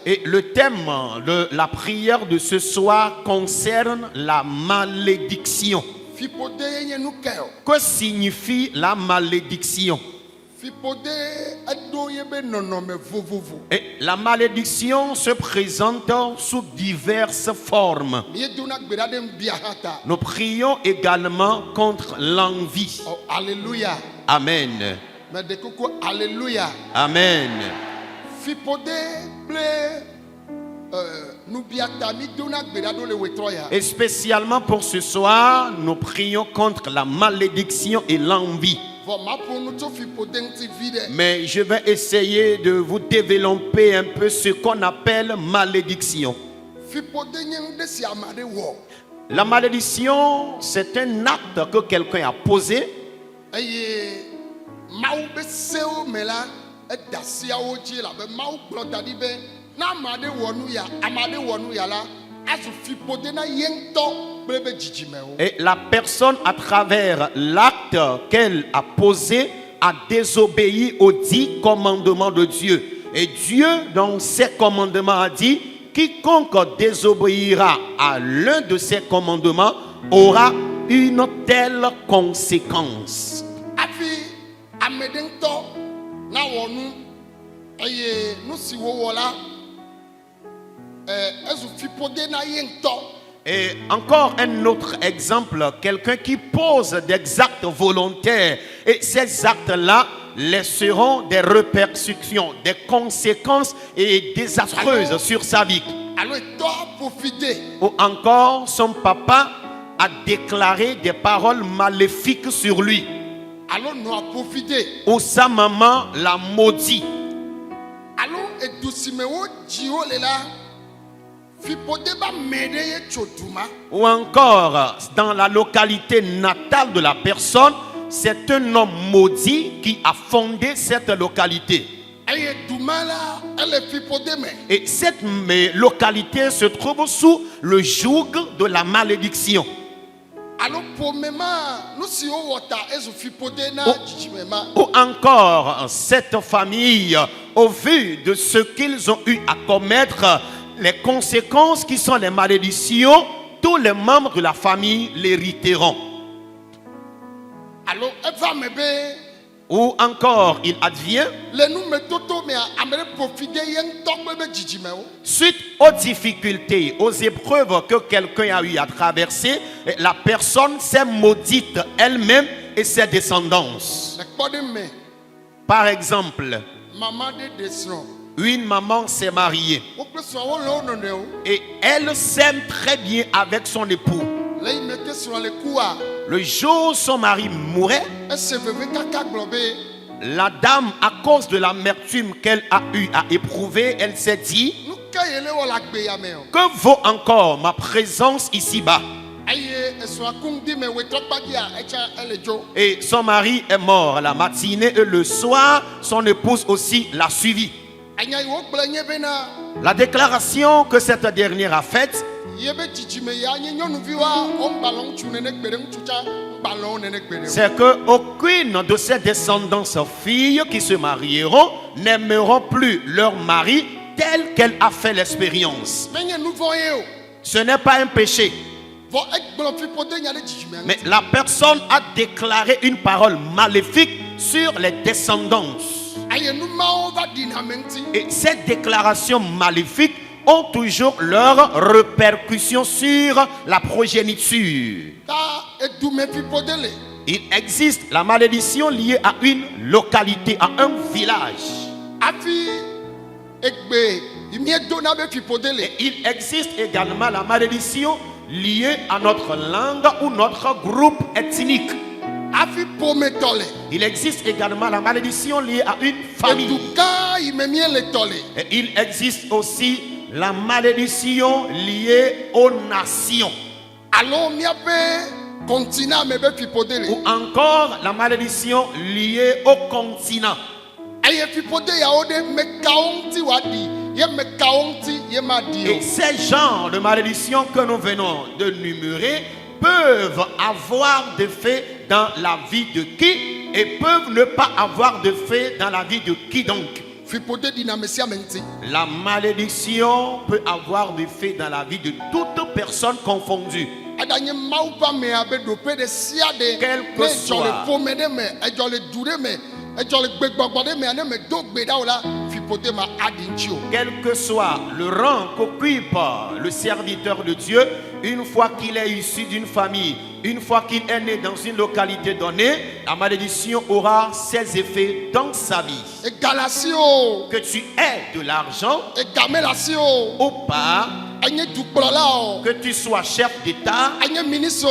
Et le thème de la prière de ce soir concerne la malédiction. Que signifie la malédiction? Et la malédiction se présente sous diverses formes. Nous prions également contre l'envie. Oh, alléluia. Amen. Alléluia. Amen. Et spécialement pour ce soir, nous prions contre la malédiction et l'envie. Mais je vais essayer de vous développer un peu ce qu'on appelle malédiction. La malédiction, c'est un acte que quelqu'un a posé. Et la personne, à travers l'acte qu'elle a posé, a désobéi aux 10 commandements de Dieu. Et Dieu, dans ses commandements, a dit: quiconque désobéira à l'un de ces commandements aura une telle conséquence. Et encore un autre exemple, quelqu'un qui pose des actes volontaires, et ces actes-là laisseront des répercussions, des conséquences et désastreuses sur sa vie. Ou encore son papa a déclaré des paroles maléfiques sur lui. Ou sa maman l'a maudit. Ou encore dans la localité natale de la personne, c'est un homme maudit qui a fondé cette localité. Et cette localité se trouve sous le joug de la malédiction. Ou encore cette famille, au vu de ce qu'ils ont eu à commettre, les conséquences qui sont les malédictions, tous les membres de la famille l'hériteront. Ou encore, il advient, suite aux difficultés, aux épreuves que quelqu'un a eu à traverser, la personne s'est maudite elle-même et ses descendants. Par exemple, une maman s'est mariée et elle s'aime très bien avec son époux. Le jour où son mari mourait, la dame, à cause de l'amertume qu'elle a eu à éprouver, elle s'est dit: que vaut encore ma présence ici-bas? Et son mari est mort la matinée et le soir, son épouse aussi l'a suivi. La déclaration que cette dernière a faite, c'est qu'aucune de ses descendants filles qui se marieront n'aimeront plus leur mari tel qu'elle a fait l'expérience. Ce n'est pas un péché. Mais la personne a déclaré une parole maléfique sur les descendants. Aye numawo va dinamenti. Et ces déclarations maléfiques ont toujours leurs répercussions sur la progéniture. Ta edume fipodele. Il existe la malédiction liée à une localité, à un village. Afi egbe imie dona be fipodele. Et il existe également la malédiction liée à notre langue ou notre groupe ethnique. Afi pometole. Il existe également la malédiction liée à une famille. Eduka imemie le tole. Et il existe aussi la malédiction liée aux nations. Alors miabe continent me be fipodele. Ou encore la malédiction liée au continent. Aye fipode ya ode me kaonti wadi. Ye me kaonti ye ma dio. Et ces genres de malédictions que nous venons de numérer peuvent avoir des faits dans la vie de qui et peuvent ne pas avoir de faits dans la vie de qui donc. Fipode dinamesia menti. La malédiction peut avoir des faits dans la vie de toute personne confondue. Adanye maupa me abe dope de siade. Quel que Ne soit. jole pomede me, ejole dure me, ejole gbegbode me, ane me do gbeda ola. Fipode ma adinchio. Quel que soit le rang qu'occupe le serviteur de Dieu, une fois qu'il est issu d'une famille, une fois qu'il est né dans une localité donnée, la malédiction aura ses effets dans sa vie. E galasio. Que tu aies de l'argent E gamelasio. ou pas, Anye dukbrola. que tu sois chef d'État, Anye ministre.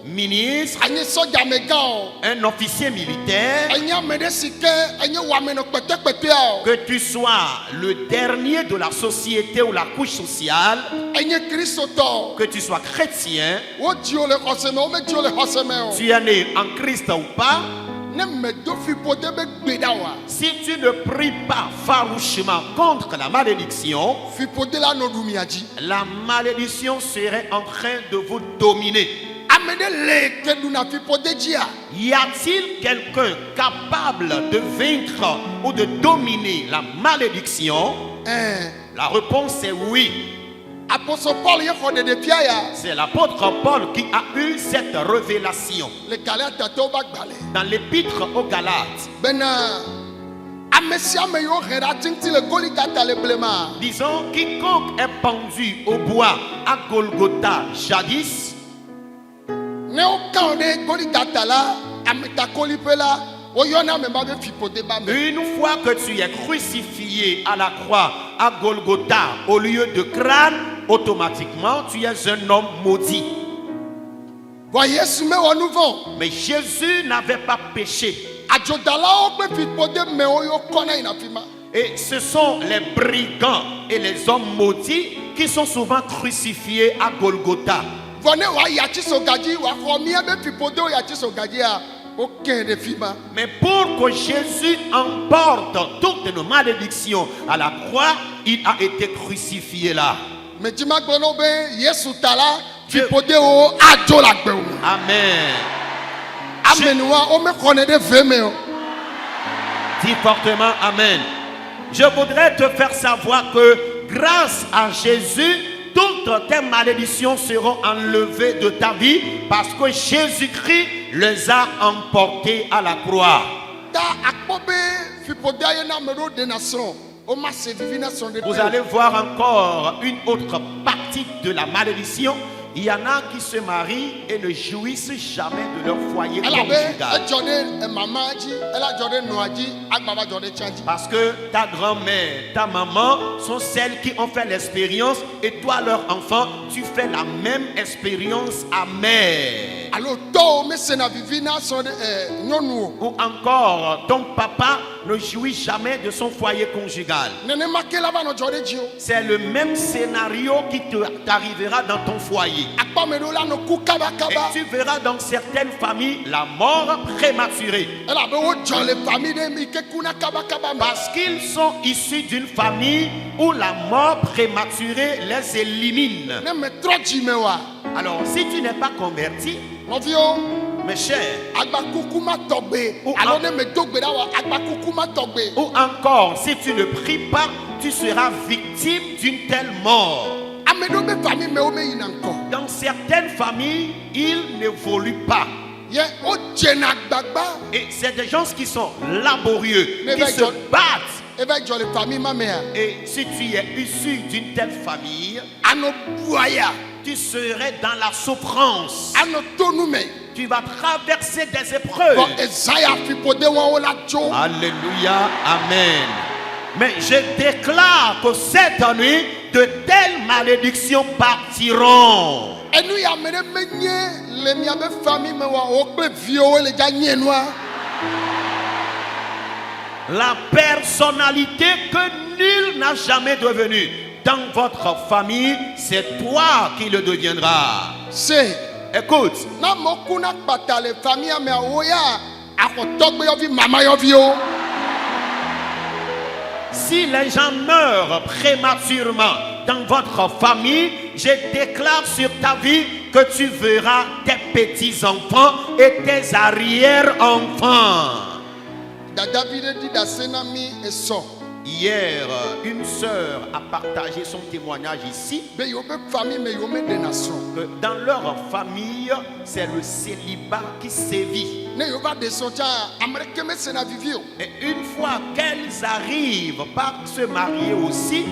ministre, Anye soja mega. un officier militaire, Anye amede sike. Anye wameno pete pete. que tu sois le dernier de la société ou la couche sociale, Anye Christo. que tu sois chrétien, O dio le hoseme. O me dio le hoseme. tu es né en Christ ou pas, Ne me do fipode be gbeda wa. si tu ne pries pas farouchement contre la malédiction, Fipode la no dumiaji. la malédiction serait en train de vous dominer. Amede le keduna fipode jia. Y a-t-il quelqu'un capable de vaincre ou de dominer la malédiction? La réponse est oui. Apostle Paul ye khode de piaya. C'est l'apôtre Paul qui a eu cette révélation. Le Galate to ba gbale. Dans l'épître aux Galates, Bena amesia me yo hera tinti le Golgotha le blema. disons, quiconque est pendu au bois à Golgotha jadis, Ne o ka de Golgotha la ameta kolipela o yona me ba be fipode ba me. une fois que tu es crucifié à la croix à Golgotha au lieu de crâne, automatiquement tu es un homme maudit. Wa Yesu me wo nouveau. Mais Jésus n'avait pas péché. Ajodala o pe fipode me o yo kona ina fima. Et ce sont les brigands et les hommes maudits qui sont souvent crucifiés à Golgotha. Vone wa yachi sogaji wa khomi be fipode o yachi sogaji a o ken de fima. Mais pour que Jésus emporte toutes nos malédictions à la croix, il a été crucifié là. Me jima gbono be Yesu tala fipode o ajo la gbe o. Amen. Amenwa o me kone de veme o. Dis fortement Amen. Je voudrais te faire savoir que grâce à Jésus, toutes tes malédictions seront enlevées de ta vie parce que Jésus-Christ les a emportées à la croix. Ta akpobe fipode aye na me do de nation. O ma se vivi nation de. Vous allez voir encore une autre partie de la malédiction. Il y en a qui se marient et ne jouissent jamais de leur foyer Elle conjugal. avait Jordan maman dit, elle a Jordan Noaji, Agbaba Jordan Tchandji. Parce que ta grand-mère, ta maman sont celles qui ont fait l'expérience et toi, leur enfant, tu fais la même expérience amère. Alors, toi, mais c'est na vivi nation de Nyonou. Ou encore, ton papa ne jouit jamais de son foyer conjugal. Nene makela va no Jordan Dio. C'est le même scénario qui t'arrivera dans ton foyer. Akpa medola no kukaba Et kaba. tu verras dans certaines familles la mort prématurée. Elle a beau John les familles de Mike kuna kaba kaba. Parce qu'ils sont issus d'une famille où la mort prématurée les élimine. Ne me trop jimewa. Alors, si tu n'es pas converti, Novio, mes chers, Agba kukuma togbe. Ou Alors en- ne me dogbe dawa Agba kukuma togbe. ou encore, si tu ne pries pas, tu seras victime d'une telle mort. Amedo be famille me ome inanko. Dans certaines familles, ils n'évoluent pas. Yé o djena gbagba. Et c'est des gens qui sont laborieux, Mais qui ben, se John- battent. Avec les familles ma mère. Et si tu es issu d'une telle famille, Ano boya. tu serais dans la souffrance. Ano tonume. Tu vas traverser des Bon épreuves. Esaïa fipode wan ola jo. Alléluia, amen. Mais je déclare que cette nuit, de telles malédictions partiront. Et nous y a mené les miabe famille me wa okpe vio le gagné noir. La personnalité que nul n'a jamais devenue dans votre famille, c'est toi qui le deviendras. C'est Écoute, na mokuna kpata les famille me oya akotogbe yo vi mama yo vi o. si les gens meurent prématurément dans votre famille, je déclare sur ta vie que tu verras tes petits-enfants et tes arrière-enfants. Da David dit da senami et son. Hier, une sœur a partagé son témoignage ici, Be yo be famille me yo me des nations. que dans leur famille, c'est le célibat qui sévit. Ne yo va descendre américain me sena vivio. Et une fois qu'elles arrivent par se marier aussi,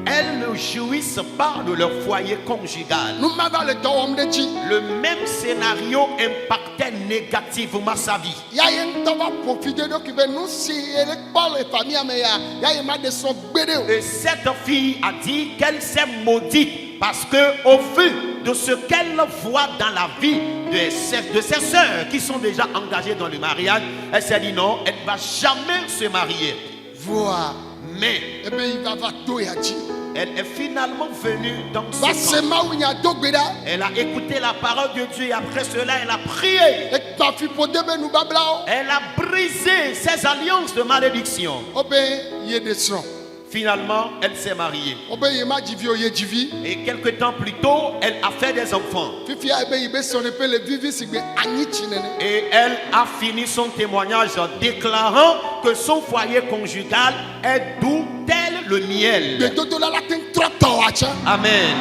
elles ne jouissent pas de leur foyer conjugal. Nous ma va le temps homme de chi. Le même scénario impactait négativement sa vie. Ya yen to va profiter de qui nous si elle pas les famille me ya ma de son gbede o. Et cette fille a dit qu'elle s'est maudite parce que au vu de ce qu'elle voit dans la vie de ses sœurs qui sont déjà engagées dans le mariage, elle s'est dit non, elle ne va jamais se marier. Voir. Mais Et ben il va to ya chi. elle est finalement venue dans Va ce se camp. ma unya do gbeda. Elle a écouté la parole de Dieu et après cela, elle a prié. Et ta fi pode be nous babla o. Elle a brisé ses alliances de malédiction. O ben y de son. Finalement, elle s'est mariée. O ben y ma divio ye divi. Et quelque temps plus tôt, elle a fait des enfants. Fifi ya ben y be son pe le vivi sigbe anyi chi nene. Et elle a fini son témoignage en déclarant que son foyer conjugal est doux tel le miel. Be dodo la ten troto wacha. Amen.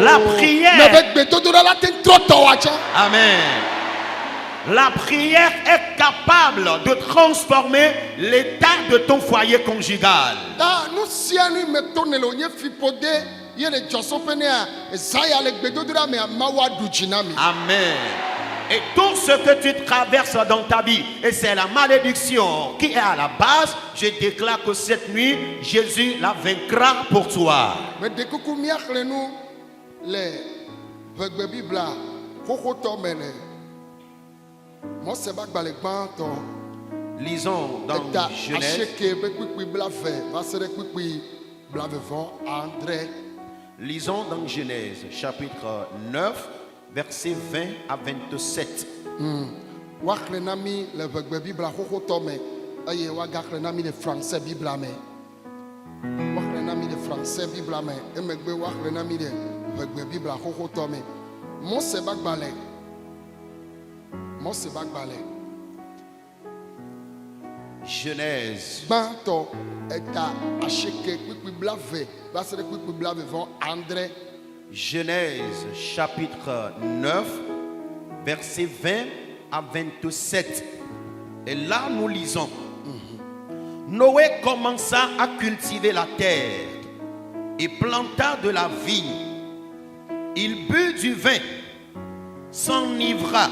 La Me prière. be dodo la ten troto wacha. Amen. La prière est capable de transformer l'état de ton foyer conjugal. Ah, nous si nous mettons le onye fi pode ye le joso pene a Esaïa le gbe dodo la me mawa du jinami. Amen. Et tout ce que tu traverses dans ta vie, et c'est la malédiction qui est à la base, je déclare que cette nuit, Jésus la vaincra pour toi. Mais de kuku miakle nous les vegbe bibla koko to mene. Moi c'est pas balé banto. Lisons dans Eta Genèse. acheke be kpikpi bla fe, va se de kpikpi bla vevon André. Lisons dans Genèse, chapitre 9, versets 20 à 27. Wakle nami le vegbe bibla koko to me. Aye wagakle nami le français bibla me. Wakle nami le français bibla me. Emegbe wakle nami le vegbe bibla koko to me. Moi c'est pas balé. Moi c'est pas balé. Genèse, Banto eta acheke kpikpi bla ve, va se de kpikpi bla vevon André. Genèse, chapitre 9, versets 20 à 27. Et là, nous lisons. Noé commença à cultiver la terre et planta de la vigne. Il but du vin, s'enivra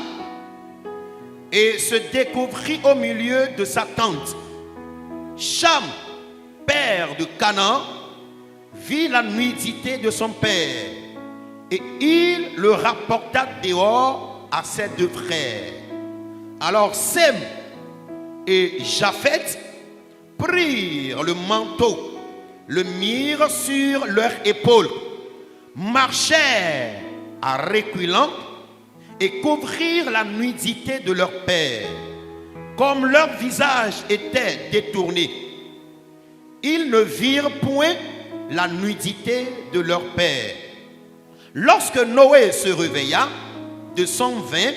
et se découvrit au milieu de sa tente. Cham, père de Canaan, vit la nudité de son père et il le rapporta dehors à ses deux frères. Alors Sem et Japheth prirent le manteau, le mirent sur leurs épaules, marchèrent à reculons et couvrirent la nudité de leur père. Comme leur visage était détourné, ils ne virent point la nudité de leur père. Lorsque Noé se réveilla de son vin,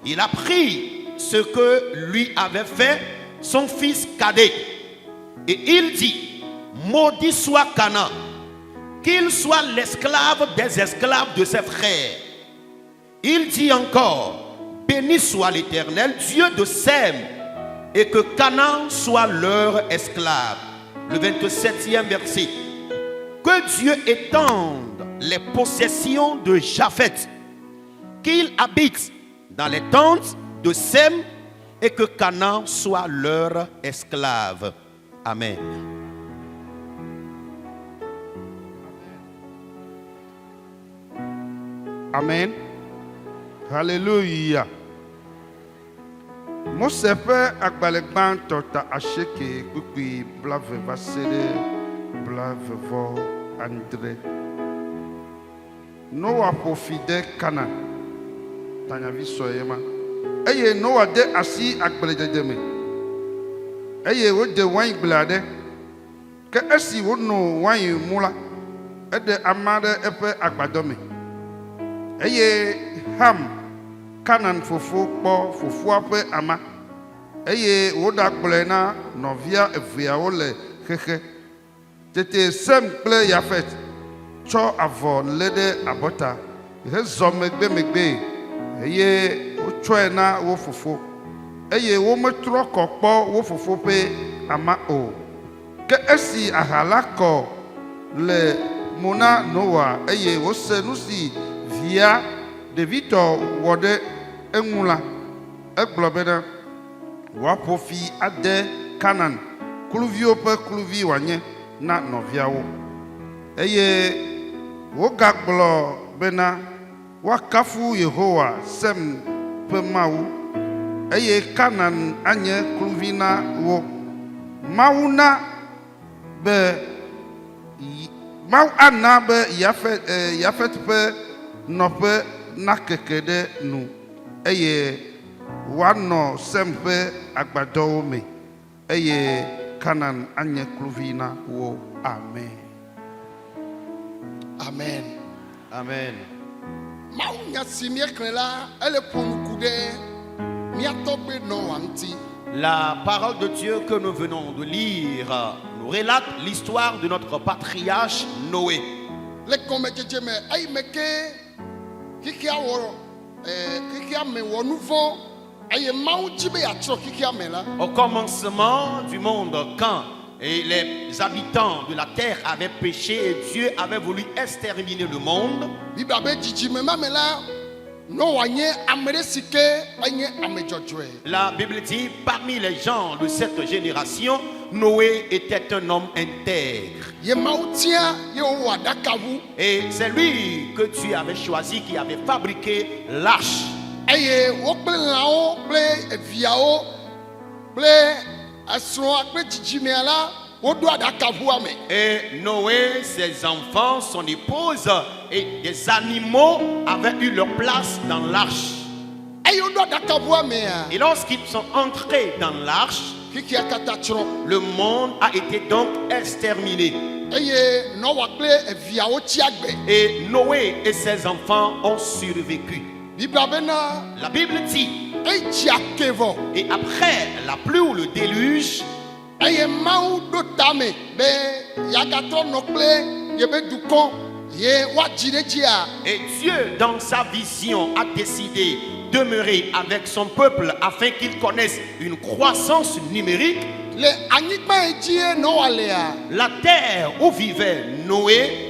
il apprit ce que lui avait fait son fils cadet. Et il dit, maudit soit Canaan, qu'il soit l'esclave des esclaves de ses frères. Il dit encore, béni soit l'Éternel, Dieu de Sem, et que Canaan soit leur esclave. Le 27e verset. Que Dieu étende les possessions de Japheth, qu'il habite dans les tentes de Sem, et que Canaan soit leur esclave. Amen. Amen. Hallelujah. Mose ƒe agbalẽgbãtɔ ta asieke kpukpui blave va se ɖe blavevɔ andre. Noa ƒo fi ɖe Kana, tanyavi sɔe ma. Eye Noa de asi agbledzedze me. Eye wode waingble aɖe. Ke esi wono wain mu la, eɖe ama ɖe eƒe agbadɔ me. Eye Ham, Canaan fofo kpɔ fofoa ƒe ama. Eye woɖakplɔe na nɔvia eveawo le xexe. Tete Sem kple Yafet tsɔ avɔ lé ɖe abɔta hezɔ megbemegbe. Eye wotsɔe na wo fofo. Eye wometrɔ kɔ kpɔ wo fofo ƒe ama o. Ke esi aha la kɔ le mo na Noa, eye wose nu si via ɖevitɔ wɔ ɖe eŋu la, egblɔ bena woaƒo fi ade Canaan kluviwo ƒe kluvi wòanye na nɔviawo. Eye wogagblɔ bena woakafu Yehowa Sem ƒe Mawu, eye Canaan anye kluvi na wo. Mawu ana be Yafet ƒe nɔƒe nakeke ɖe nu, eye woanɔ Sem ƒe agbadɔwo me, eye Canaan anye kluvi na wo. Amen. Amen. Amen. Mawu nya si míexlẽ la, ele ƒo nuku ɖe mía tɔgbe Noa ŋuti. La parole de Dieu que nous venons de lire nous relate l'histoire de notre patriarche Noé. Le gɔmedzedze me eyi me ke xixea me wɔ nu vɔ eye Mawu dzi be yeatrɔ xixea me la. Au commencement du monde, quand les habitants de la terre avaient péché et Dieu avait voulu exterminer le monde, Bibla be dzidzime ma me la, Noa nye ame ɖe si ke enye ame dzɔdzɔe. la Bible dit, parmi les gens de cette génération, Noé était un homme intègre. Ye Mawu tia ye wowɔ aɖakaʋu Et c'est lui que Dieu avait choisi, qui avait fabriqué l'arche. eye wo kple lãwo kple eviawo kple esrɔ̃a kple dzidzimea la woɖo aɖakaʋua me. Et Noé, ses enfants, son épouse et des animaux avaient eu leur place dans l'arche. Eye woɖo aɖakaʋua mea, Et lorsqu'ils sont entrés dans l'arche, xixea katã tsrɔ̃. le monde a été donc exterminé. Eye Noa kple eviawo tsi agbe. Et Noé et ses enfants ont survécu. Bibla bena La Bible dit, etsi ake vɔ et après la pluie ou le déluge, eye Mawu ɖo tame be yeagatrɔ nɔ kple yebe dukɔ ye woadzi ɖe dzia. et Dieu, dans sa vision, a décidé de demeurer avec son peuple afin qu'il connaisse une croissance numérique. Le anyigba yi dzie Noa lea, La terre où vivait Noé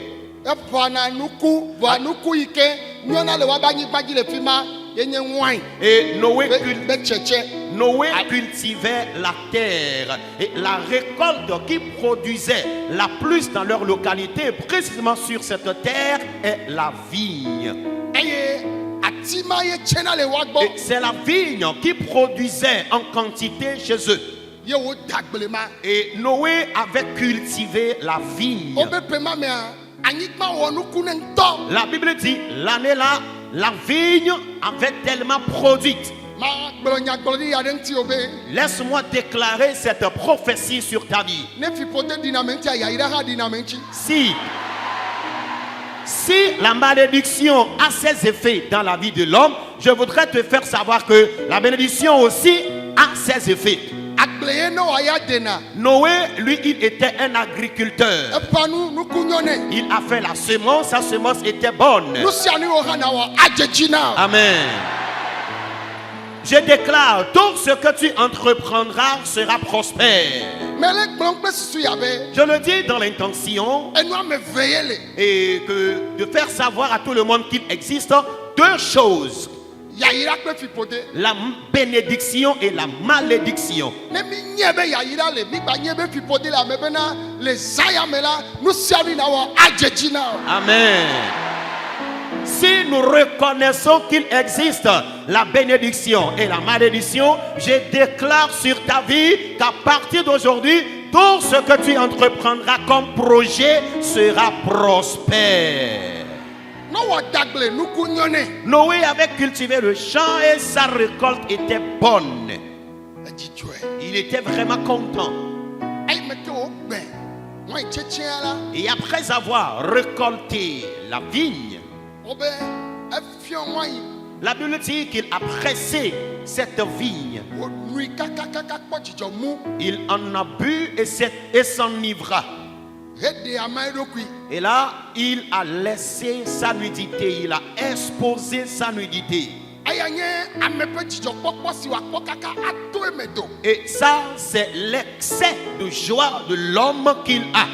eƒãna nuku vɔa nuku yi ke nyɔna le woabe anyigba dzi le fi ma yenye wain et Noé be tsetse. Noé cultivait la terre et la récolte qui produisait la plus dans leur localité, précisément sur cette terre, est la vigne. Eye ati ma ye tsena le woa gbɔ Et c'est la vigne qui produisait en quantité chez eux. ye wo da agblema. Et Noé avait cultivé la vigne. Wobe pe ma mea anyigba wɔ nuku ne ŋutɔ. La Bible dit, l'année-là, la vigne avait tellement produit. Ma gblɔ nyagblɔɖi ya ɖe ŋuti o be Laisse-moi déclarer cette prophétie sur ta vie. ne fiƒode ɖina me ŋuti ayayi ɖe hã ɖina me ŋuti. Si la malédiction a ses effets dans la vie de l'homme, je voudrais te faire savoir que la bénédiction aussi a ses effets. Agble ye Noa ya dena. Noé, lui, il était un agriculteur. Eƒã nuku nyɔ nɛ. Il a fait la semence, sa semence était bonne. Nu sia nu yiwo hã na wɔ adzedzi na. Amen. Je déclare, tout ce que tu entreprendras sera prospère. Mais les blancs que ce y avait, Je le dis dans l'intention et nous me veiller les. et de faire savoir à tout le monde qu'il existe deux choses. Yahira que fipote. La bénédiction et la malédiction. Ne mi nyebe yahira le mi ba nyebe fipote la mebena les zayamela nous servi na wa ajejina. Amen. Si nous reconnaissons qu'il existe la bénédiction et la malédiction, je déclare sur ta vie qu'à partir d'aujourd'hui, tout ce que tu entreprendras comme projet sera prospère. No wa dagle nous kunyone. Noé avait cultivé le champ et sa récolte était bonne. Aditwe. Il était vraiment content. Ay mete o ben. Moi tchétchia là. Et après avoir récolté la vigne, Obe efion moi. la Bible dit qu'il a pressé cette vigne. O nui kaka kwa jijo mu. Il en a bu et s'enivra. Hede amaido kui. Et là, il a laissé sa nudité. Il a exposé sa nudité. Ayanye amepe jijo pokpo si wa kaka ato emedo. Et ça, c'est l'excès de joie de l'homme qu'il a.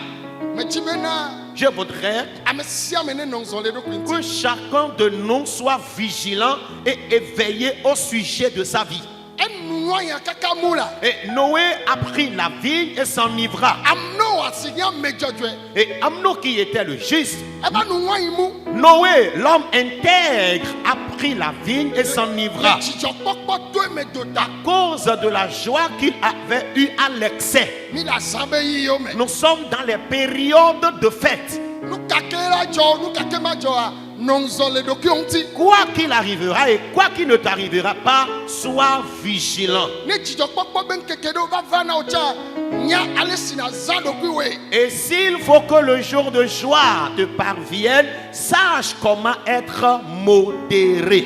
Mais chimena Je voudrais amesia mene nonzole do kui. que chacun de nous soit vigilant et éveillé au sujet de sa vie. Enu ya kaka mula. Et Noé a pris la vigne et s'enivra. Amno asinya mejojwe. Et Amnon, qui était le juste, Eba nu wa imu. Noé, l'homme intègre, a pris la vigne et s'enivra. Jijo pokpo to emedo ta. À cause de la joie qu'il avait eue à l'excès. Mi la sambe yi yo me. Nous sommes dans les périodes de fête. Nu kakela jo, nu kakema jo a nonzole do kui onti. Quoi qu'il arrivera et quoi qu'il ne t'arrivera pas, sois vigilant. Ne jijo pokpo ben kekedo va vana ocha. Nya alesina za do kui we. Et s'il faut que le jour de joie te parvienne, sache comment être modéré.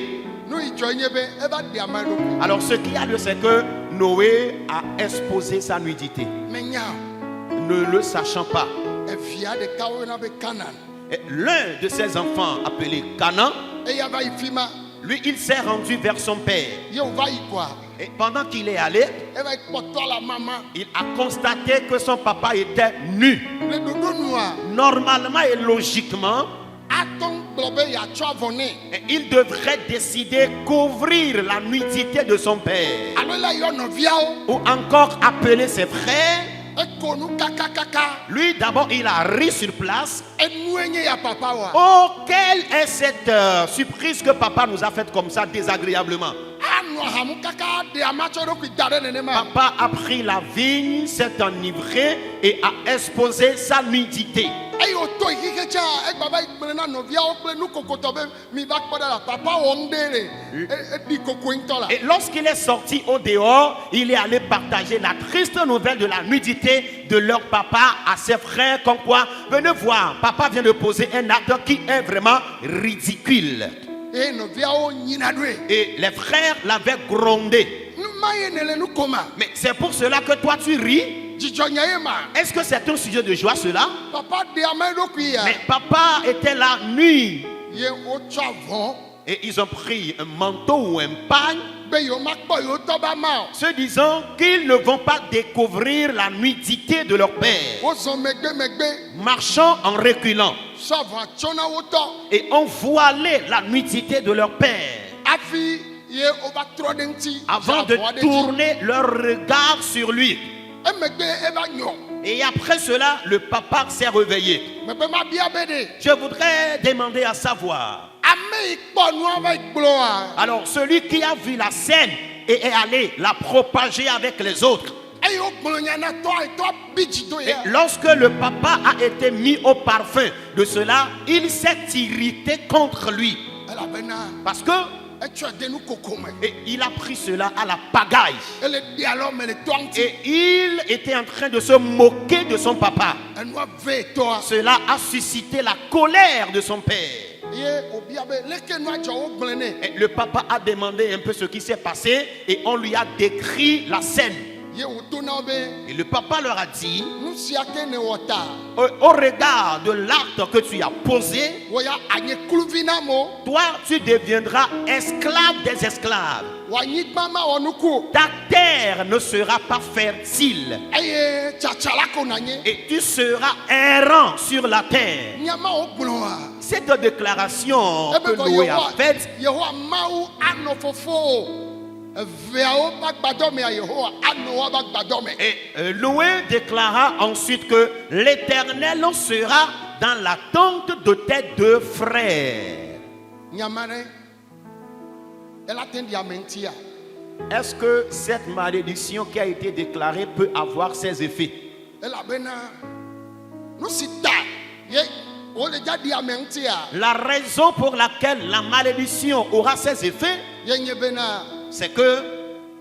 Nu ijo nyebe eba de amaido kui. Alors ce qu'il y a lieu, c'est que Noé a exposé sa nudité, Mais nya ne le sachant pas. efia de kawo na be Canaan. Et l'un de ses enfants, appelé Canaan, E ya va ifima. lui, il s'est rendu vers son père. Ye o va ikwa. Et pendant qu'il est allé, E va ikpoto la maman. il a constaté que son papa était nu. Le dodo noa. Normalement et logiquement, Aton blobe ya twa vone. il devrait décider couvrir la nudité de son père. Alo la yo noviao. Ou encore appeler ses frères. E konu kaka kaka. Lui, d'abord, il a ri sur place. E nuenye ya papa wa. Oh, quelle est cette surprise que papa nous a faite comme ça, désagréablement. Anu hamu kaka de amacho do kui dare nene ma. Papa a pris la vigne, s'est enivré et a exposé sa nudité. E yo to ikike cha e baba ikpele na noviao kple nu kokoto be mi va kpoda la papa ondele. E di koko intola. Et lorsqu'il est sorti au dehors, il est allé partager la triste nouvelle de la nudité de leur papa à ses frères. Comme quoi, venez voir, papa vient de poser un acte qui est vraiment ridicule. E noviao nyina dwe. Et les frères l'avaient grondé. Nu maye nele nu koma. Mais c'est pour cela que toi tu ris. Jijo nyaye ma. Est-ce que c'est un sujet de joie cela? Papa de amaido kui ya. Mais papa était là nu. Ye o twa von. Et ils ont pris un manteau ou un pagne, Be yo makpo yo to ba ma. se disant qu'ils ne vont pas découvrir la nudité de leur père. O zon megbe. Marchant en reculant. Ça va chona woto. Et ont voilé la nudité de leur père Afi ye o ba tro denti. avant de tourner leur regard sur lui. E megbe e ba nyo. Et après cela, le papa s'est réveillé. Me be ma bia bede. Je voudrais demander à savoir. Ame ikpo nu ava ikploa. Alors, celui qui a vu la scène et est allé la propager avec les autres. E yo kplonya na to e to biji do Et ya. lorsque le papa a été mis au parfum de cela, il s'est irrité contre lui. Ela bena. Parce que E twa de nu kokome. et il a pris cela à la pagaille. E le dialogue me le twanti. Et il était en train de se moquer de son papa. E nu ave toa. Cela a suscité la colère de son père. Ye obia be leke nu ajo o gblene. Et le papa a demandé un peu ce qui s'est passé et on lui a décrit la scène. ye wotona be Et le papa leur a dit, nu sia ke ne wota au regard de l'acte que tu as posé, wo ya anye kluvi na mo toi tu deviendras esclave des esclaves. wa nyigba ma wonuku Ta terre ne sera pas fertile eye chachala ko nanye et tu seras errant sur la terre. nyama o gblonwa Cette déclaration que ebe ko Noé a faite, Yehowa mau ano fofo veao bagbado me Yehowa ano bagbado me et Noé déclara ensuite que l'Éternel sera dans la tente de tes deux frères. nyamare ela tendi amentia Est-ce que cette malédiction qui a été déclarée peut avoir ses effets? ela bena no sita ye o le jadi amentia La raison pour laquelle la malédiction aura ses effets, ye nye bena c'est que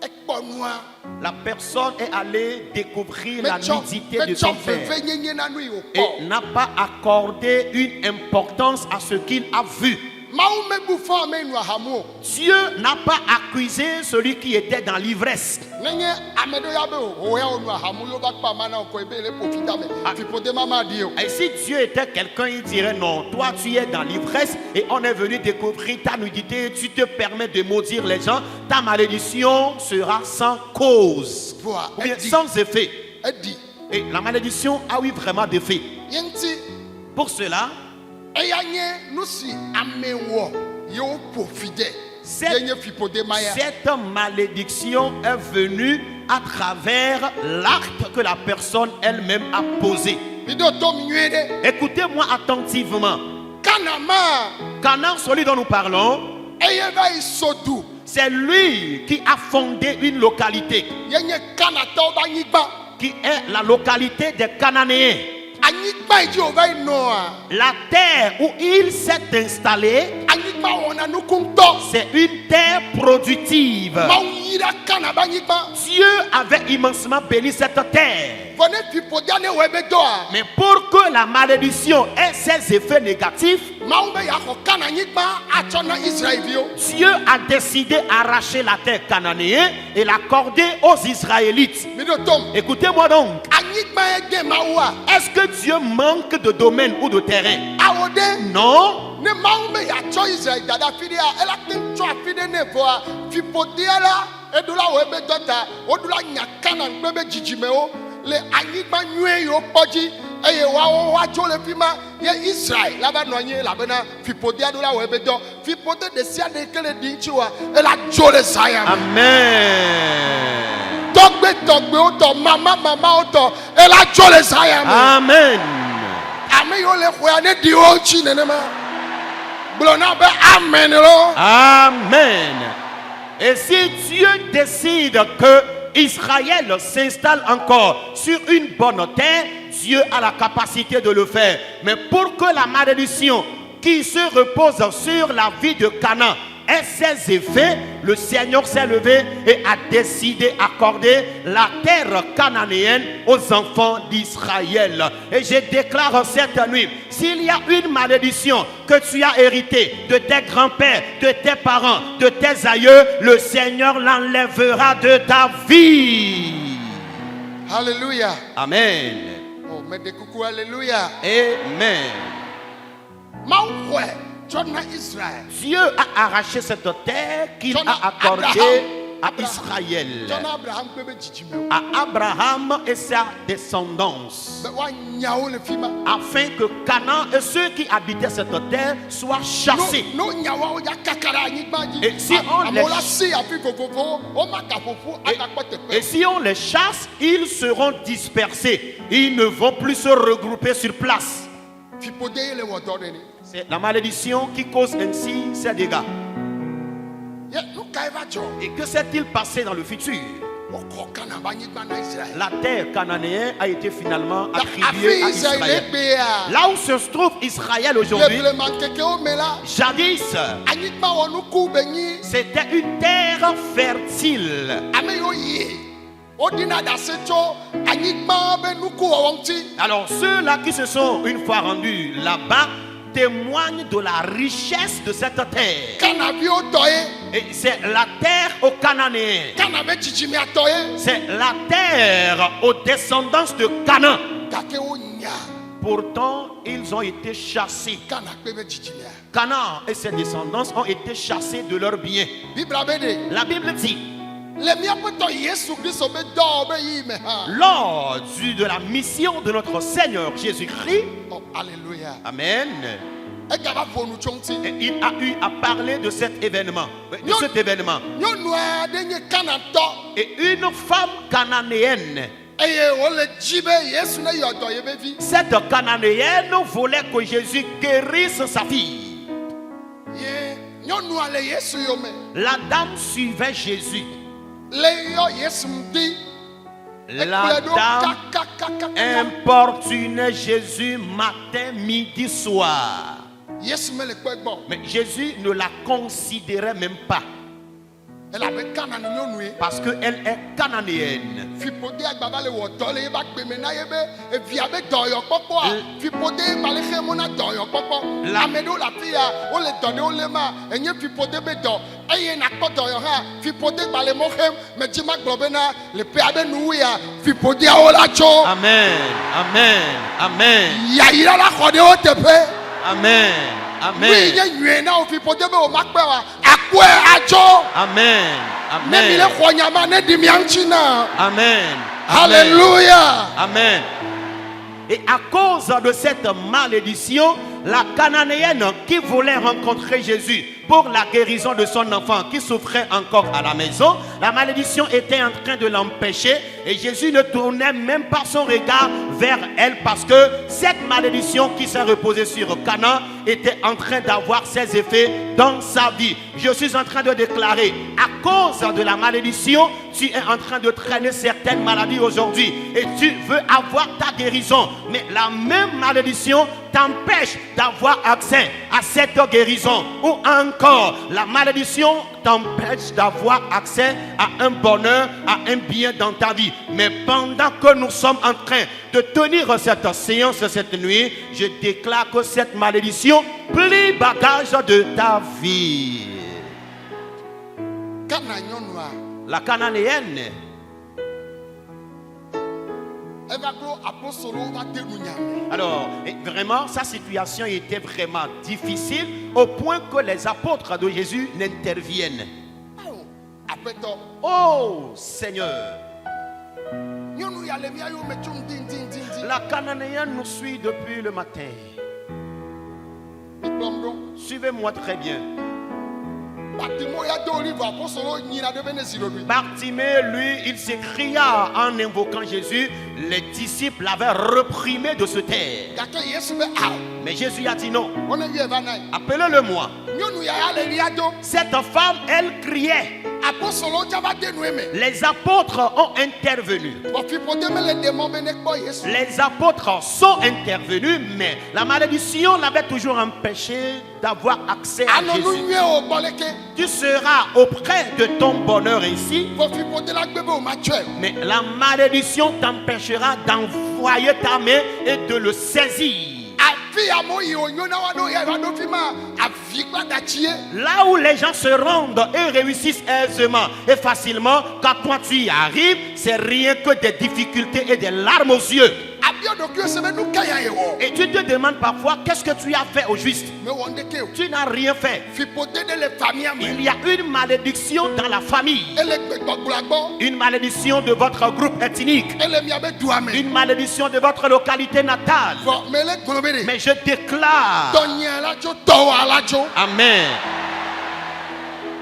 ekponua la personne est allée découvrir la nudité de son son père feve nyenye na nu yo et n'a pas accordé une importance à ce qu'il a vu. mau me bu fo me nu ahamo Dieu n'a pas accusé celui qui était dans l'ivresse. nenye amedo ya be o ya nu ahamo yo bakpa mana ko ebe le profita me fi pode mama dio Et si Dieu était quelqu'un, il dirait non, toi tu es dans l'ivresse et on est venu découvrir ta nudité, tu te permets de maudire les gens, ta malédiction sera sans cause, Voilà, ou bien elle dit. sans effet. edi Et la malédiction a eu vraiment d'effet. yenti Pour cela, eya nye nu si amewo yo profite Cette- yenye fi pode maya cette malédiction est venue à travers l'acte que la personne elle-même a posé. bido tom nyede Écoutez-moi attentivement. kanama Canaan, celui dont nous parlons, eye va isodu c'est lui qui a fondé une localité yenye kanata ba nyigba qui est la localité des Cananéens. anyigba iji o va inoa La terre où il s'est installé, anyigba wona nukunto c'est une terre productive. mau yira kana ba nyigba Dieu avait immensement béni cette terre. vone fi pode ane we be doa Mais pour que la malédiction ait ses effets négatifs, mau be ya ko kana nyigba achona Israel bio Dieu a décidé d'arracher la terre cananéenne et l'accorder aux Israélites. bido tom Écoutez-moi donc. anyigba ege mawa Est-ce que Dieu manque de domaine ou de terrain? awode Non. ne mau me ya cho Israel dada fidia ela tin cho afide ne voa fi pode ala edula we be dota odula nyakana bebe jijime o le anyigba nyue yo poji eye wa cho le fima ye Israel la ba no nye la bena fi pode adula we be do fi pode de sia de kele di chiwa ela jo le saya Amen. togbe o to mama o to ela jo le saya Amen. ame yo le khoya ne di o chi ne ma blona be amen lo Amen. Et si Dieu décide que Israël s'installe encore sur une bonne terre, Dieu a la capacité de le faire. Mais pour que la malédiction qui se repose sur la vie de Canaan ait ses effets, le Seigneur s'est levé et a décidé d'accorder la terre cananéenne aux enfants d'Israël. Et je déclare cette nuit, s'il y a une malédiction que tu as héritée de tes grands-pères, de tes parents, de tes aïeux, le Seigneur l'enlèvera de ta vie. hallelujah Amen. oh me de kuku hallelujah Amen. mau khoe chona Israel Dieu a arraché cette terre qu'il John a accordée à Abraham. Israël, chona Abraham bebe jijime à Abraham et sa descendance, be wa nyao le fima afin que Canaan et ceux qui habitaient cette terre soient chassés. no nyawa o ya kakara anyigba ji Et si on les- amola si afi fofofo o ma ka fofu adakpo Et tepe si on les chasse, ils seront dispersés. Ils ne vont plus se regrouper sur place. fi pode le wodo ni C'est la malédiction qui cause ainsi ces dégâts. ye no kai va jo Et que s'est-il passé dans le futur? o ko kana ba anyigba na Israel La terre cananéenne a été finalement afi attribuée à Israel Israël. be ya Là où se trouve Israël aujourd'hui, le mankeke o mela jadis, anyigba wo nu ku benyi c'était une terre fertile. ame yo yi o dina da se cho anyigba be nu ku wo wonti Alors ceux-là qui se sont une fois rendus là-bas témoigne de la richesse de cette terre. Canaviwo tɔye. Et c'est la terre aux Cananéens. Canabe tsitsimea tɔye. C'est la terre aux descendances de Canaan. Gake wo nya. Pourtant, ils ont été chassés. Cana kpe be tsitsimea. Canaan et ses descendants ont été chassés de leurs biens. Bibla be de. La Bible dit, Le miaƒe tɔ Yesu Kristo be dɔ be yi me hã. lors de la mission de notre Seigneur Jésus-Christ, Oh, alléluia. Amen, Egaba ƒonu tso ŋuti. et il a eu à parler de cet événement. Nyɔnu aɖe nye Kanatɔ Et une femme cananéenne, eye wole dzi be Yesu ne yɔ dɔ ye be vi. cette cananéenne voulait que Jésus guérisse sa fille. Ye nyɔnua le Yesu yome. La dame suivait Jésus. Le yɔ Yesu ŋuti. La dame importunait Jésus matin, midi, soir. Yesu me le kpɛ gbɔ. Mais Jésus ne la considérait même pas Elabe Kana ne nyɔnu ye. parce qu'elle est cananéenne. Fipode agbava le wɔ dɔ le yeba gbeme na ye be evia be dɔyɔkpɔkpɔa. Fipode ba le xe mo na dɔyɔkpɔkpɔ. La- Ame ɖewo le afi ya wole dɔ ɖewo lé ma enye fipode be dɔ eye nakpɔ dɔyɔ hã fipode ba le mo xem medzi ma gblɔ bena le pea be nuwu ya fipodeawo la tso. Amen, amen, amen, Yayira la xɔ ɖewo teƒe. amen, Nui amen, nye nyuie na wo fipode be wo makpɛ wa akpɔe atso. amen, Ne mi le amen, xɔ nyama ne ɖi mia ŋuti na. amen, amen, Alléluia. amen. Et à cause de cette malédiction, la cananéenne qui voulait rencontrer Jésus pour la guérison de son enfant qui souffrait encore à la maison, la malédiction était en train de l'empêcher et Jésus ne tournait même pas son regard vers elle parce que cette malédiction qui s'est reposée sur Canaan était en train d'avoir ses effets dans sa vie. Je suis en train de déclarer, à cause de la malédiction, tu es en train de traîner certaines maladies aujourd'hui et tu veux avoir ta guérison, mais la même malédiction t'empêche d'avoir accès à cette guérison. Ou encore, la malédiction t'empêche d'avoir accès à un bonheur, à un bien dans ta vie. Mais pendant que nous sommes en train de tenir cette séance cette nuit, je déclare que cette malédiction plie bagage de ta vie. Kana nyɔnua La cananéenne, eva klo apostolo va de nu nyame. alors, et vraiment, sa situation était vraiment difficile au point que les apôtres de Jésus n'interviennent. Awo, aƒetɔ Oh Seigneur, nyɔnu ya le mia yome tso ŋdindindindi. la cananéenne nous suit depuis le matin. Mikplɔm ɖo. Suivez-moi très bien. Batimo ya do olive apostolo nyina ɖe be ne zi ɖoɖoe. Bartimée, lui, il s'écria en invoquant Jésus. Les disciples l'avaient reprimé de se taire. Gake Yesu be awo. Mais Jésus a dit non, Wɔne wi eva na ye. appelez-le moi. Nyɔnu ya ya le lia do. Cette femme, elle criait. Apostolo dza va de nue me. Les apôtres ont intervenu. Bɔn fipode me le demɔ be ne kpɔ Yesu. Les apôtres sont intervenus, mais la malédiction l'avait toujours empêché d'avoir accès à Anɔ nu Jésus. nyuie o gbɔ leke. Tu seras auprès de ton bonheur ici, Bɔn fipode la gbe be o ma tsɔe. mais la malédiction t'empêchera d'envoyer ta main et de le saisir. Afi amewo yi o nyo na wa ɖo ya va ɖo fi ma avi gbadachi ye. Là où les gens se rendent et réussissent aisément et facilement, quand toi tu y arrives, c'est rien que des difficultés et des larmes aux yeux. Abia ɖokui se be nu ka ya ye wɔ. Et tu te demandes parfois, qu'est-ce que tu as fait au juste? Me wɔ ŋdeke o. Tu n'as rien fait. Fipode ɖe le famia Il me. y a une malédiction dans la famille, Ele gbegbɔgblɔa gbɔ. une malédiction de votre groupe ethnique, Ele miabe dua me. une malédiction de votre localité natale. Vɔ me le gblɔ be de. Mais je déclare, Tɔnyɛ la tso tɔwɔ la tso. Amen.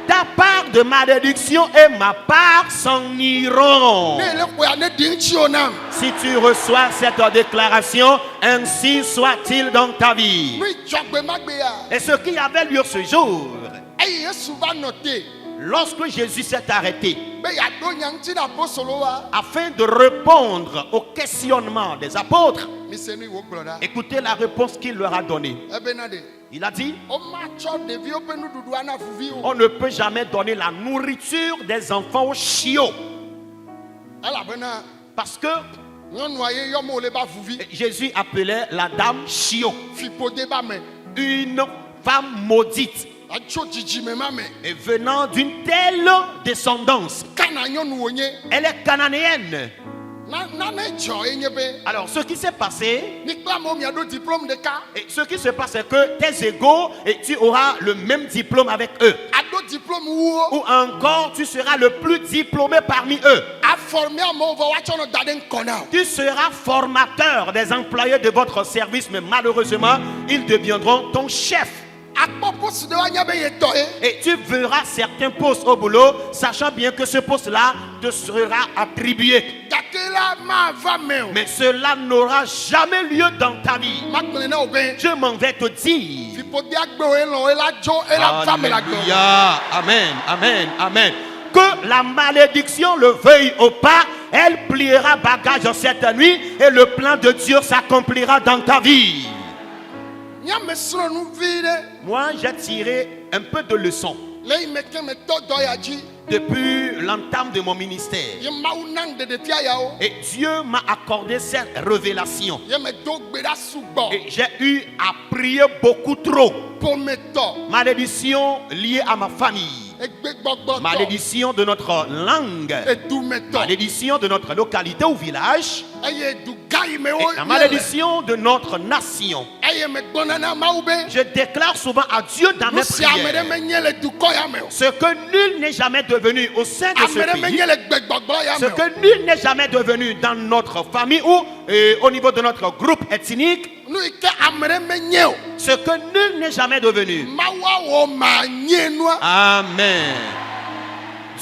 Ta part de malédiction et ma part s'en iront. Ne ele xɔa ne di ŋuti o nam. Si tu reçois cette déclaration, ainsi soit-il dans ta vie. Nu dzɔgbe ma gbe ya. Et ce qui avait lieu ce jour, Eye Yesu va nɔ te. lorsque Jésus s'est arrêté, Be yaɖo nya ŋuti na apostolo wa. afin de répondre au questionnement des apôtres, Mi se nu wo gblɔ ɖa. écoutez la réponse qu'il leur a donnée. Ebena de. Il a dit, O ma tsɔ ɖeviwo ƒe nuɖuɖu ana vuviwo. on ne peut jamais donner la nourriture des enfants aux chiots. Elabena Parce que nyɔnua ye yɔm wole ba vuvi. Jésus appelait la dame chiot. Fipode ba me. une femme maudite. Atso dzidzime me. Et venant d'une telle descendance, Kana nyɔnu wonye. elle est cananéenne. Nane dzɔ enye be. Alors, ce qui s'est passé, Ni kple amewo miaɖo diplôme ɖeka. et ce qui se passe, c'est que tes égaux, et tu auras le même diplôme avec eux. Aɖo diplôme wuwo. Ou encore, tu seras le plus diplômé parmi eux. Aforme amewo vɔ woatsɔ nɔ da ɖe ŋkɔ na wo. Tu seras formateur des employés de votre service, mais malheureusement, ils deviendront ton chef. Akpɔ posi ɖe woanya be yetɔ ye. Et tu verras certains postes au boulot, sachant bien que ce poste-là te sera attribué. Gake la mava me o. Mais cela n'aura jamais lieu dans ta vie. Makplẽ na wo be. Je m'en vais te dire. Fipode agbewo elɔ ela dzo ela va me la gbɔ. Alléluia. Amen, amen, amen. Que la malédiction le veuille ou pas, elle pliera bagage cette nuit et le plan de Dieu s'accomplira dans ta vie. Nyame srɔ̃ nu vi ɖe. Moi, j'ai tiré un peu de leçons Le yi me ke me tɔ dɔ ya dzi. depuis l'entame de mon ministère. Ye Mawu nam ɖeɖefia yawo. Et Dieu m'a accordé cette révélation. Ye me do gbe ɖa sugbɔ. Et j'ai eu à prier beaucoup trop. Pometɔ. Malédiction liée à ma famille. Egbegbɔgbɔtɔ. Malédiction de notre langue. Edumetɔ. Malédiction de notre localité ou village. Eye du gã yi me Et wo. la malédiction de notre nation. Eye me gbɔna na Mawu be. Je déclare souvent à Dieu dans Nu mes sia ame ɖe prières menye le dukɔ ya me o. ce que nul n'est jamais devenu au sein de Ame ce ɖe pays. menye le gbegbɔgblɔ ya Ce me o. que nul n'est jamais devenu dans notre famille ou au niveau de notre groupe ethnique. Nu yi ke ame ɖe menye o. Ce que nul n'est jamais devenu. Mawu awɔ ma nye nua. Amen.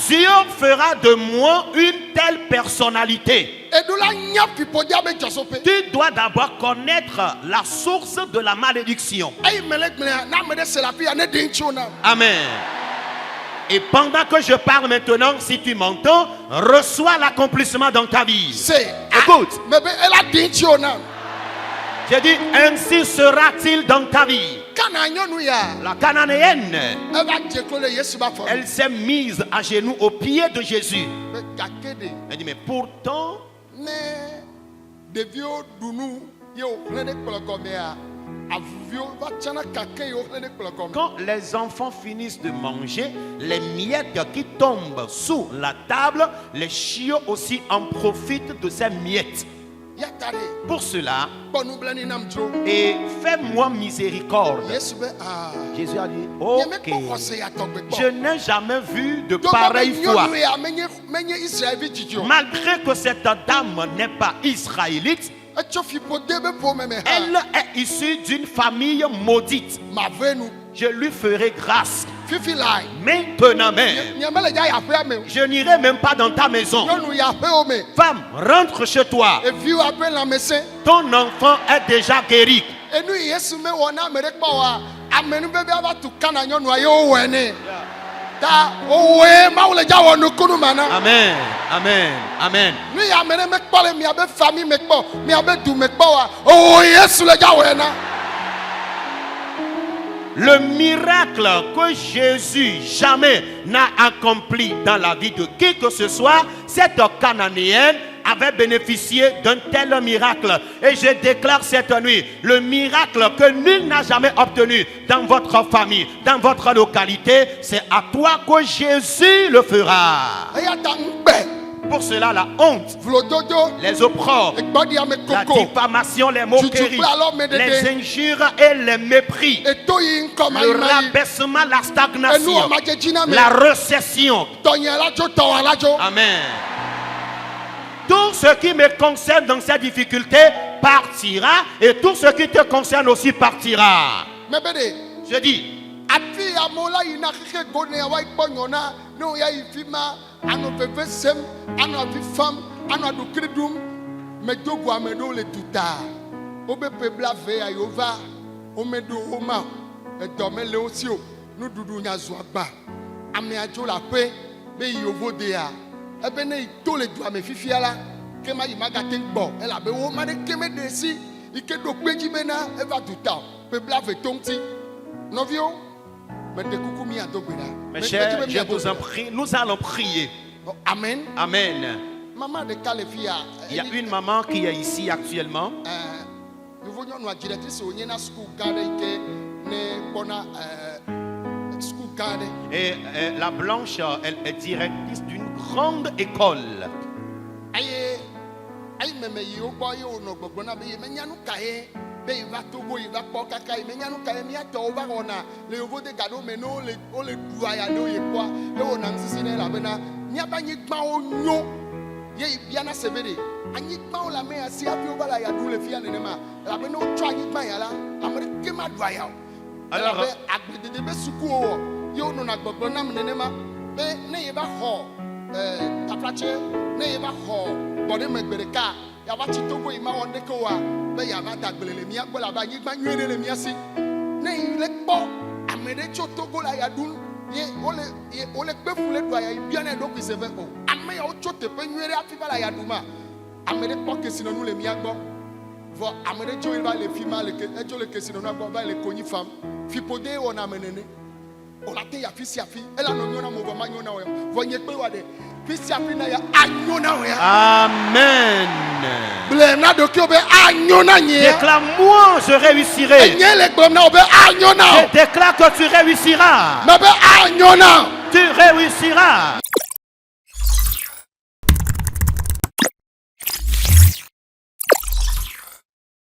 Dieu fera de moi une telle personnalité. Eɖo la nya fiƒodea be dzɔsoƒe. Tu dois d'abord connaître la source de la malédiction. Eyi me le gblẽa na ame ɖe se le afi ya ne ɖe ŋutsi na. Amen. Et pendant que je parle maintenant, si tu m'entends, reçois l'accomplissement dans ta vie. Se. Écoute, Me be ela ɖe ŋutsi na. j'ai dit, ainsi sera-t-il dans ta vie. Kana nyɔnu ya. La cananéenne, Eva dze klo ɖe Yesu ba fɔ. elle s'est mise à genoux aux pieds de Jésus. Be gake ɖe. Elle dit, mais pourtant, Ne ɖeviwo ɖu nu ye woxlẽ ɖe kplɔ gɔmea, avuviwo va tsana kake ye woxlẽ ɖe kplɔ gɔme. quand les enfants finissent de manger, les miettes qui tombent sous la table, les chiots aussi en profitent de ces miettes. Ya ta ɖe. Pour cela, Kpɔ nublanui nam dzro. et fais-moi miséricorde. Yesu be Jésus a dit, Nye ok, mekpɔ xɔse ya tɔgbe je kpɔ. n'ai jamais vu de Togbɔ be pareille foi. nyɔnu ya menye Israelvi dzidzi o. Malgré que cette dame n'est pas israélite, Etsɔ fiƒode be ƒome me elle hã. est issue d'une famille maudite. Mave nu. Je lui ferai grâce. Fifi lae. Maintenant même, Nye mele dza yaƒea me o. je n'irai même pas dans ta maison. Nyɔnu yaƒewo me. Femme, rentre chez toi. Eviwo abe lãmesẽ. Ton enfant est déjà guéri. Enu yi Yesu me wɔ na ame ɖe kpɔ oa, amenuveve ava tu kana nyɔnua ye wowɔe nɛ. Ta wowɔe Mawu le dza wɔ nukunu ma na. Amen. Amen. Amen. Nu yi ame ɖe mekpɔ le miabe famille me kpɔ, miabe du me kpɔ oa, owɔ Yesu le dza wɔe na. Le miracle que Jésus jamais n'a accompli dans la vie de qui que ce soit, cette cananéenne avait bénéficié d'un tel miracle. Et je déclare cette nuit, le miracle que nul n'a jamais obtenu dans votre famille, dans votre localité, c'est à toi que Jésus le fera. Eya ta ŋugbe, Pour cela, la honte, vlododo, les opprobres, egbɔɖiame la koko, diffamation, les moqueries, les injures et les mépris, eto yi ŋkɔ ma le yi ma yi, rabaissement, la enu stagnation, wɔ madzedzi na me, la récession. tɔnyɛ la dzo tɔwɔ la dzo. Amen. Tout ce qui me concerne dans ces difficultés partira et tout ce qui te concerne aussi partira. Me be de, Je dis, afi amewo la yina xexe go ne woayi kpɔ nyɔna, ne wo ya yi fi ma, anɔ veve sem, anɔ avi fam, anɔ aɖukli ɖum, medo go ame ɖewo le duta. Wobe ƒe blaeve ya yewo va, womeɖo wo ma o, edɔ mele wo si o, nuɖuɖu nya zu agba. Amea dzo le aƒe be yi yovo dea, ebe ne yi to le dua me fifia la, ke ma yi magate gbɔ, elabe wo ma ɖe ke me ɖe si, yi ke ɖo kpedzi bena eva duta o, ƒe blaeve to ŋuti. Nɔviwo, meɖe kuku mi ado gbe ɖa. mes chers, je vous en prie, nous allons prier. Amen. Amen. Maman ɖeka le fi ya. Il y a une maman qui est ici actuellement. Yevu nyɔnua directrice wònye na suku gã aɖe yi ke ne bona school garden. Et la blanche, elle est directrice d'une grande école. Aïe me yo boy no gbona be me nyanu kae be va Togo il va po kaka me nyanu kae mi ato over ona le ovo de gado me no le o le dua ya do ye kwa e wona nsisi ne la bena nya ba nyi gba onyo ye bia na sebede anyi gba o la me asi afi over la ya do le fia ne ma la bena o twa anyi gba ya la amre ke ma dua ya alors agbede de be suku o yo no na gbona me ne ma be ne ye ba ho taplache ne ye ba ho body megbereka ya ba Togo ima wonde ko wa be ya ba dagbele mi agbola ba yi gba nwere le mi asi ne ile po amede cho Togo la ya dun ye ole pe fule do ya bia na do ku se ve o ame ya o cho te pe nwere afi ba la ya duma amede po kesi no nu le mi agbo vo amede jo ba le fi ma le ke ejo le kesi no nu agbo ba le konyi fam fi pode o na menene o la te ya fi si afi ela no nyona mo vo ma nyona o vo nye pe wa de Amen. Déclare-moi, je réussirai. Je déclare que tu réussiras. Tu réussiras.